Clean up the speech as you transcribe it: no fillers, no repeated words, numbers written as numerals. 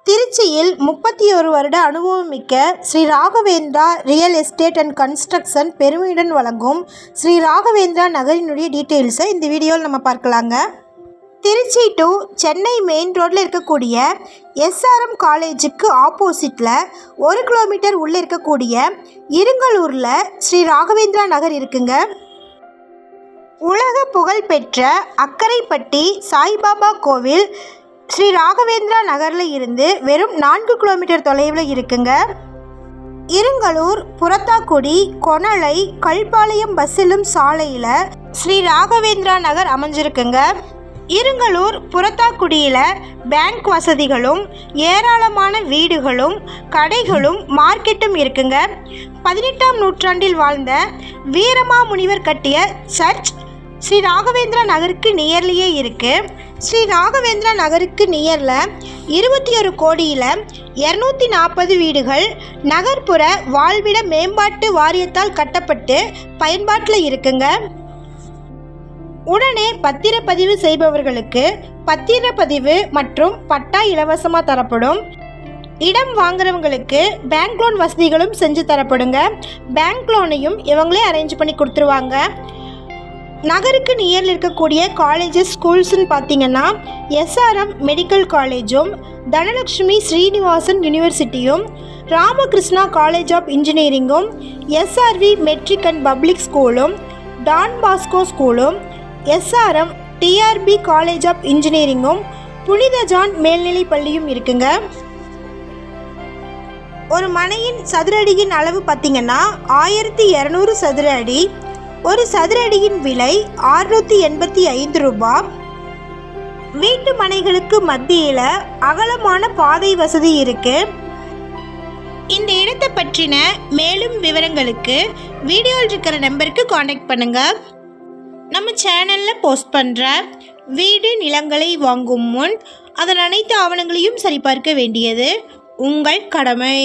திருச்சியில் 31 வருட அனுபவமிக்க Shri Raghavendra real estate and construction பெருமையுடன் வழங்கும் ஸ்ரீ ராகவேந்திரா நகரினுடைய டீட்டெயில்ஸை இந்த வீடியோவில் நம்ம பார்க்கலாங்க. திருச்சி டு சென்னை மெயின் ரோட்டில் இருக்கக்கூடிய எஸ்ஆர்எம் காலேஜுக்கு ஆப்போசிட்டில் 1 கிலோமீட்டர் உள்ளே இருக்கக்கூடிய இருங்கலூரில் ஸ்ரீ ராகவேந்திரா நகர் இருக்குங்க. உலக புகழ்பெற்ற அக்கரைப்பட்டி சாய்பாபா கோவில் ஸ்ரீ ராகவேந்திரா நகரில் இருந்து வெறும் 4 கிலோமீட்டர் தொலைவில் இருக்குங்க. இருங்கலூர், புறத்தாக்குடி, கொணலை, கல்பாளையம் பஸ் செல்லும் சாலையில் ஸ்ரீ ராகவேந்திரா நகர் அமைஞ்சிருக்குங்க. இருங்கலூர், புறத்தாக்குடியில் பேங்க் வசதிகளும் ஏராளமான வீடுகளும் கடைகளும் மார்க்கெட்டும் இருக்குங்க. 18ஆம் நூற்றாண்டில் வாழ்ந்த வீரமாமுனிவர் கட்டிய சர்ச் ஸ்ரீ ராகவேந்திரா நகருக்கு நியர்லேயே இருக்குது. ஸ்ரீ ராகவேந்திரா நகருக்கு நியரில் 21 கோடியில் 240 வீடுகள் நகர்ப்புற வாழ்விட மேம்பாட்டு வாரியத்தால் கட்டப்பட்டு பயன்பாட்டில் இருக்குங்க. உடனே பத்திரப்பதிவு செய்பவர்களுக்கு பத்திரப்பதிவு மற்றும் பட்டா இலவசமாக தரப்படும். இடம் வாங்குறவங்களுக்கு பேங்க் லோன் வசதிகளும் செஞ்சு தரப்படுங்க. பேங்க் லோனையும் இவங்களே அரேஞ்ச் பண்ணி கொடுத்துருவாங்க. நகருக்கு நியரில் இருக்கக்கூடிய காலேஜஸ் ஸ்கூல்ஸ்ன்னு பார்த்தீங்கன்னா எஸ்ஆர்எம் மெடிக்கல் காலேஜும், தனலட்சுமி ஸ்ரீனிவாசன் யூனிவர்சிட்டியும், ராமகிருஷ்ணா காலேஜ் ஆஃப் இன்ஜினியரிங்கும், எஸ்ஆர்வி மெட்ரிக் அண்ட் பப்ளிக் ஸ்கூலும், டான் பாஸ்கோ ஸ்கூலும், எஸ்ஆர்எம் டிஆர்பி காலேஜ் ஆஃப் இன்ஜினியரிங்கும், புனித ஜான் மேல்நிலைப் பள்ளியும் இருக்குங்க. ஒரு மனையின் சதுர அடியின் அளவு பார்த்தீங்கன்னா 1200 சதுர அடி. ஒரு சதுர அடியின் விலை 685 ரூபாய். வீட்டு மனைகளுக்கு மத்தியில் அகலமான பாதை வசதி இருக்கு. இந்த இடத்தை பற்றின மேலும் விவரங்களுக்கு வீடியோவில் இருக்கிற நம்பருக்கு காண்டாக்ட் பண்ணுங்க. நம்ம சேனலில் போஸ்ட் பண்ணுற வீடு நிலங்களை வாங்கும் முன் அதன் அனைத்து ஆவணங்களையும் சரிபார்க்க வேண்டியது உங்கள் கடமை.